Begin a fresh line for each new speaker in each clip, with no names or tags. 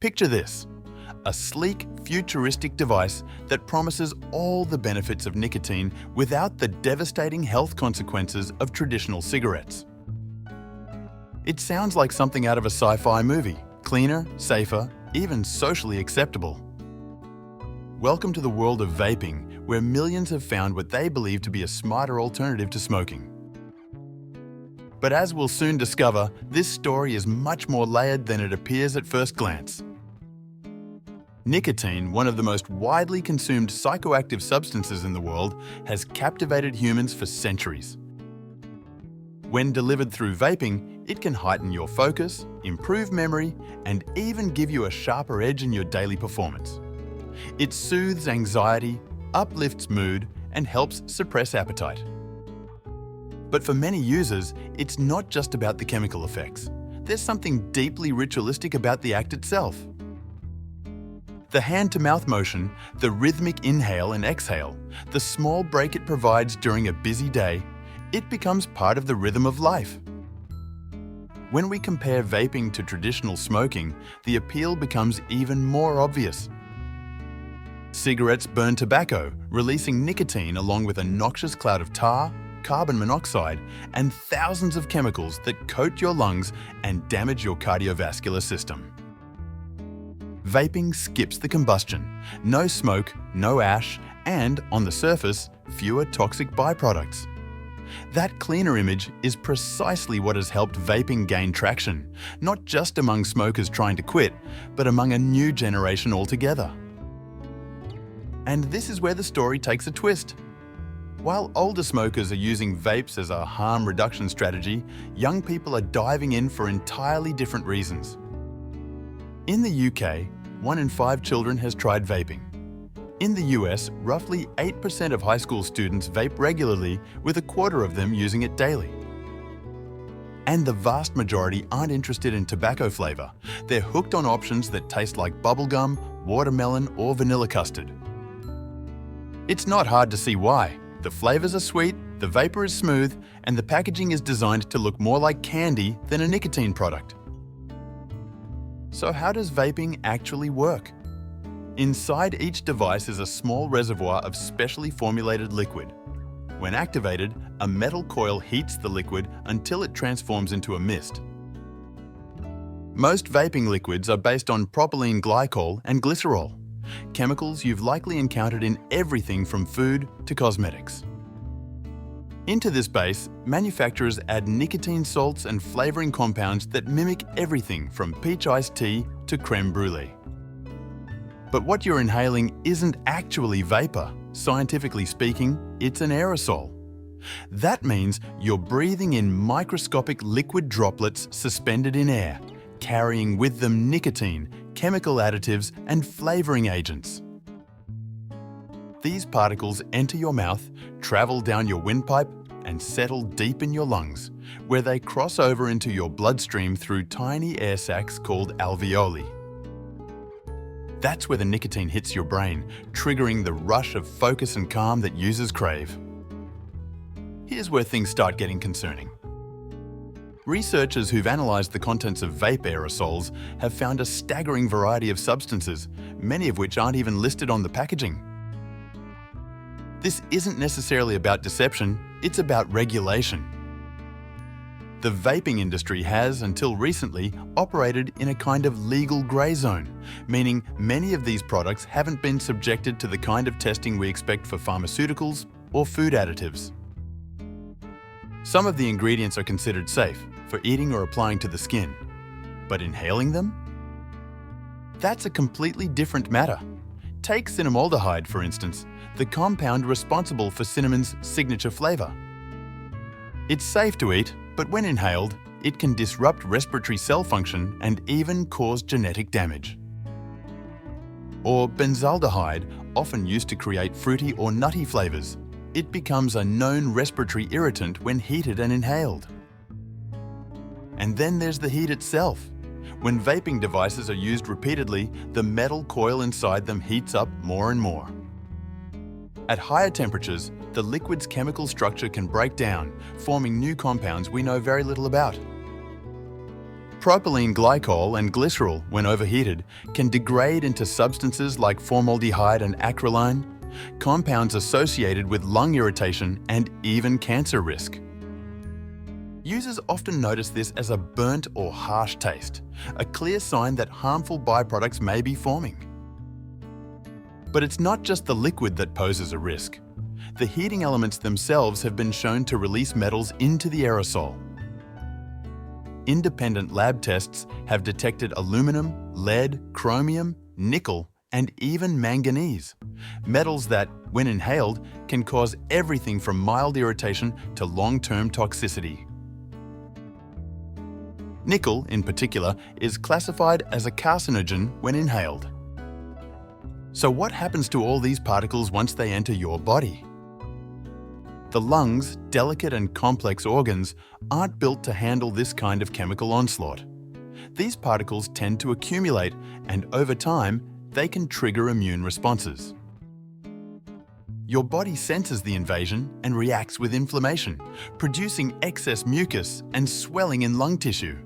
Picture this: a sleek, futuristic device that promises all the benefits of nicotine without the devastating health consequences of traditional cigarettes. It sounds like something out of a sci-fi movie: cleaner, safer, even socially acceptable. Welcome to the world of vaping, where millions have found what they believe to be a smarter alternative to smoking. But as we'll soon discover, this story is much more layered than it appears at first glance. Nicotine, one of the most widely consumed psychoactive substances in the world, has captivated humans for centuries. When delivered through vaping, it can heighten your focus, improve memory, and even give you a sharper edge in your daily performance. It soothes anxiety, uplifts mood, and helps suppress appetite. But for many users, it's not just about the chemical effects. There's something deeply ritualistic about the act itself. The hand-to-mouth motion, the rhythmic inhale and exhale, the small break it provides during a busy day, it becomes part of the rhythm of life. When we compare vaping to traditional smoking, the appeal becomes even more obvious. Cigarettes burn tobacco, releasing nicotine along with a noxious cloud of tar, carbon monoxide, and thousands of chemicals that coat your lungs and damage your cardiovascular system. Vaping skips the combustion. No smoke, no ash, and, on the surface, fewer toxic byproducts. That cleaner image is precisely what has helped vaping gain traction, not just among smokers trying to quit, but among a new generation altogether. And this is where the story takes a twist. While older smokers are using vapes as a harm reduction strategy, young people are diving in for entirely different reasons. In the UK, 1 in 5 children has tried vaping. In the US, roughly 8% of high school students vape regularly, with a quarter of them using it daily. And the vast majority aren't interested in tobacco flavour. They're hooked on options that taste like bubblegum, watermelon, or vanilla custard. It's not hard to see why. The flavours are sweet, the vapour is smooth, and the packaging is designed to look more like candy than a nicotine product. So how does vaping actually work? Inside each device is a small reservoir of specially formulated liquid. When activated, a metal coil heats the liquid until it transforms into a mist. Most vaping liquids are based on propylene glycol and glycerol, chemicals you've likely encountered in everything from food to cosmetics. Into this base, manufacturers add nicotine salts and flavouring compounds that mimic everything from peach iced tea to creme brulee. But what you're inhaling isn't actually vapour. Scientifically speaking, it's an aerosol. That means you're breathing in microscopic liquid droplets suspended in air, carrying with them nicotine, chemical additives, and flavouring agents. These particles enter your mouth, travel down your windpipe, and settle deep in your lungs, where they cross over into your bloodstream through tiny air sacs called alveoli. That's where the nicotine hits your brain, triggering the rush of focus and calm that users crave. Here's where things start getting concerning. Researchers who've analysed the contents of vape aerosols have found a staggering variety of substances, many of which aren't even listed on the packaging. This isn't necessarily about deception, it's about regulation. The vaping industry has, until recently, operated in a kind of legal grey zone, meaning many of these products haven't been subjected to the kind of testing we expect for pharmaceuticals or food additives. Some of the ingredients are considered safe for eating or applying to the skin, but inhaling them? That's a completely different matter. Take cinnamaldehyde, for instance, the compound responsible for cinnamon's signature flavour. It's safe to eat, but when inhaled, it can disrupt respiratory cell function and even cause genetic damage. Or benzaldehyde, often used to create fruity or nutty flavours. It becomes a known respiratory irritant when heated and inhaled. And then there's the heat itself. When vaping devices are used repeatedly, the metal coil inside them heats up more and more. At higher temperatures, the liquid's chemical structure can break down, forming new compounds we know very little about. Propylene glycol and glycerol, when overheated, can degrade into substances like formaldehyde and acrolein, compounds associated with lung irritation and even cancer risk. Users often notice this as a burnt or harsh taste, a clear sign that harmful byproducts may be forming. But it's not just the liquid that poses a risk. The heating elements themselves have been shown to release metals into the aerosol. Independent lab tests have detected aluminum, lead, chromium, nickel, and even manganese, metals that, when inhaled, can cause everything from mild irritation to long-term toxicity. Nickel, in particular, is classified as a carcinogen when inhaled. So what happens to all these particles once they enter your body? The lungs, delicate and complex organs, aren't built to handle this kind of chemical onslaught. These particles tend to accumulate, and over time, they can trigger immune responses. Your body senses the invasion and reacts with inflammation, producing excess mucus and swelling in lung tissue.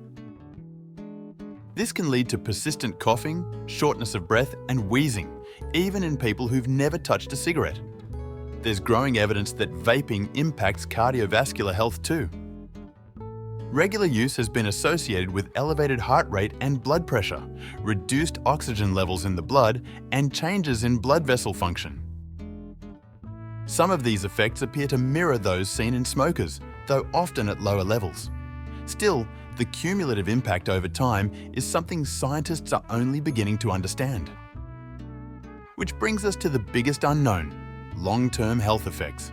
This can lead to persistent coughing, shortness of breath, and wheezing, even in people who've never touched a cigarette. There's growing evidence that vaping impacts cardiovascular health too. Regular use has been associated with elevated heart rate and blood pressure, reduced oxygen levels in the blood, and changes in blood vessel function. Some of these effects appear to mirror those seen in smokers, though often at lower levels. Still, the cumulative impact over time is something scientists are only beginning to understand. Which brings us to the biggest unknown: long-term health effects.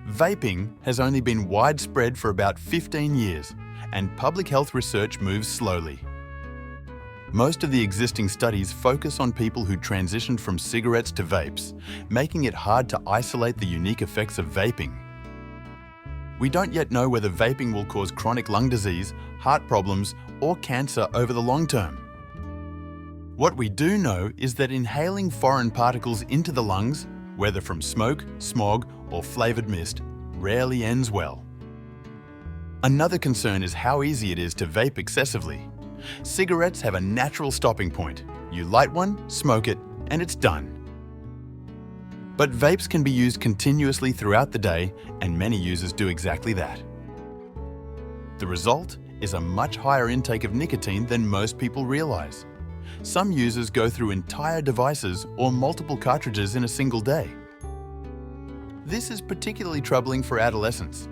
Vaping has only been widespread for about 15 years, and public health research moves slowly. Most of the existing studies focus on people who transitioned from cigarettes to vapes, making it hard to isolate the unique effects of vaping. We don't yet know whether vaping will cause chronic lung disease, heart problems, or cancer over the long term. What we do know is that inhaling foreign particles into the lungs, whether from smoke, smog, or flavoured mist, rarely ends well. Another concern is how easy it is to vape excessively. Cigarettes have a natural stopping point. You light one, smoke it, and it's done. But vapes can be used continuously throughout the day, and many users do exactly that. The result is a much higher intake of nicotine than most people realise. Some users go through entire devices or multiple cartridges in a single day. This is particularly troubling for adolescents.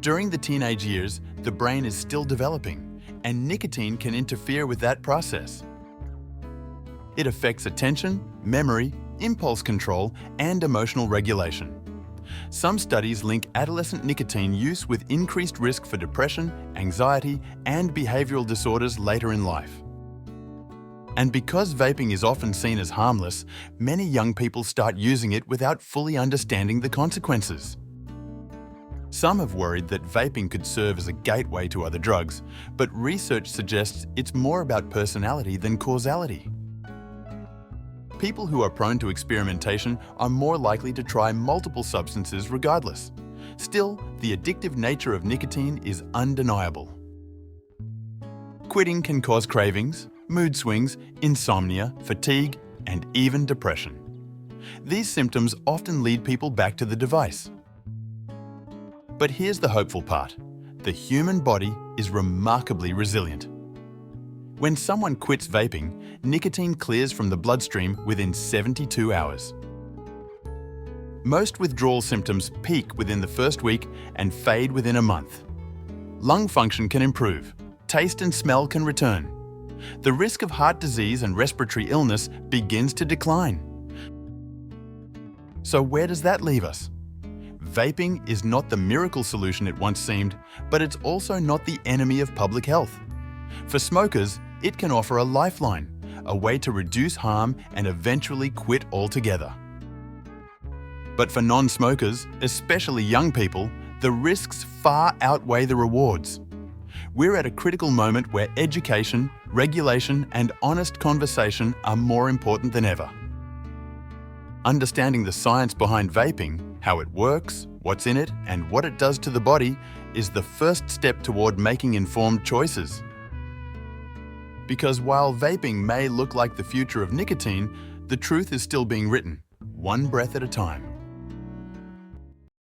During the teenage years, the brain is still developing, and nicotine can interfere with that process. It affects attention, memory, impulse control, and emotional regulation. Some studies link adolescent nicotine use with increased risk for depression, anxiety, and behavioural disorders later in life. And because vaping is often seen as harmless, many young people start using it without fully understanding the consequences. Some have worried that vaping could serve as a gateway to other drugs, but research suggests it's more about personality than causality. People who are prone to experimentation are more likely to try multiple substances regardless. Still, the addictive nature of nicotine is undeniable. Quitting can cause cravings, mood swings, insomnia, fatigue, and even depression. These symptoms often lead people back to the device. But here's the hopeful part: the human body is remarkably resilient. When someone quits vaping, nicotine clears from the bloodstream within 72 hours. Most withdrawal symptoms peak within the first week and fade within a month. Lung function can improve, taste and smell can return. The risk of heart disease and respiratory illness begins to decline. So where does that leave us? Vaping is not the miracle solution it once seemed, but it's also not the enemy of public health. For smokers, it can offer a lifeline, a way to reduce harm and eventually quit altogether. But for non-smokers, especially young people, the risks far outweigh the rewards. We're at a critical moment where education, regulation, and honest conversation are more important than ever. Understanding the science behind vaping, how it works, what's in it, and what it does to the body is the first step toward making informed choices. Because while vaping may look like the future of nicotine, the truth is still being written, one breath at a time.